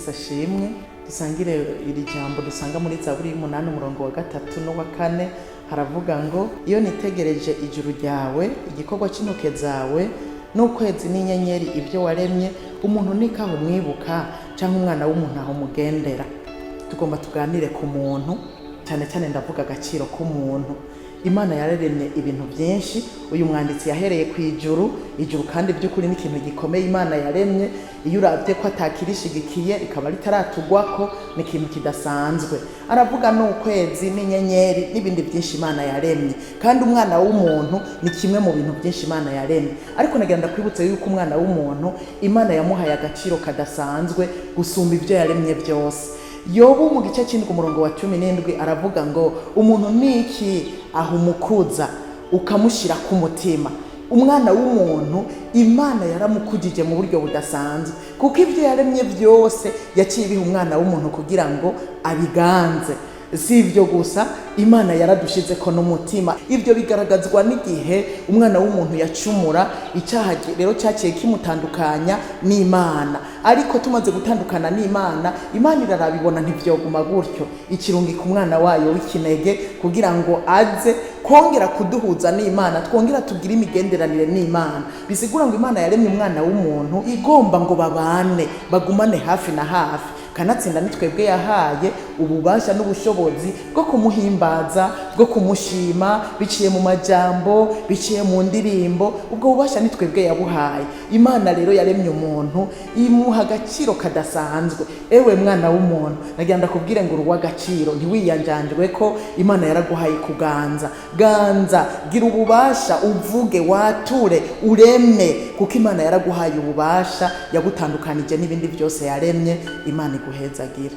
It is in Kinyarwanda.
Yesu ashimwe. Dusangire iri jambo dusanga muri Zaburi y'umunani umurongo wa 3 no wa 4 haravuga ngo iyo nitegereje ijuru ryawe igikorwa cy'intoke zawe n'ukwezi n'inyenyeri ibyo waremye umuntu nikaho umwibuka cyangwa umwana w'umuntu aho mugendera. Tugomba tuganire ku muntu cyane cyane ndavuga agaciro k'umuntu. Imana yararemye ibintu byinshi. Uyu mwanditsi yahereye ku ijuru kandi by'ukuri ni ikintu gikomeye Imana yaremye. Iyo uravye ko atakirishigikiye ikaba ritaratugwako ni ikintu kidasanzwe. Aravuga n'ukwezi n'inyenyeri n'ibindi byinshi Imana yaremye, kandi umwana w'umuntu ni kimwe mu bintu byinshi Imana yaremye. Ariko nagenda kwibutsa yuko umwana w'umuntu Imana yamuhaye agaciro kadasanzwe gusumba ibyo yaremye byose. Yobu mu gice cy'indwi ku murongo wa 17 aravuga ngo umuntu niki ahumukuza ukamushira ku mutima. Umwana w'umuntu Imana yaramukujije mu buryo budasanzwe, kuko ibyo yaremye byose yaciye biha umwana w'umuntu kugira ngo abiganze. Si ibyo gusa, Imana yaradushize ko n'umutima. Ibyo bigaragazwa n'igihe umwana w'umuntu yacumura, icyaha rero cyaciye kimutandukanya n'Imana. Ariko tumaze gutandukana n'Imana, Imana irarabibona ntivyoguma gutyo, ikirungika umwana wayo w'ikinege kugira ngo aze kongera kuduhuza n'Imana, twongera tugira imigenderanire n'Imana. Bisigura ngo Imana yaremye umwana w'umuntu igomba ngo babane, bagumane hafi na hafi. Kanatsinda nitwebwe yahaye ububasha n'ubushobozi bwo kumuhimbaza, bwo kumushima biciye mu majambo, biciye mu ndirimbo. Ubwo bubasha nitwebwe yabuhaye. Imana rero yaremye umuntu imuha agaciro kadasanzwe. Ewe mwana w'umuntu, nagenda kubwire ngo uruwa agaciro ntiwiyanjanjwe ko Imana yaraguhaye kuganza. Ganza, gira ububasha, uvuge, wature, ureme, kuko Imana yaraguhaye ububasha, yagutandukanije n'ibindi byose yaremye. Imana iguhezagira.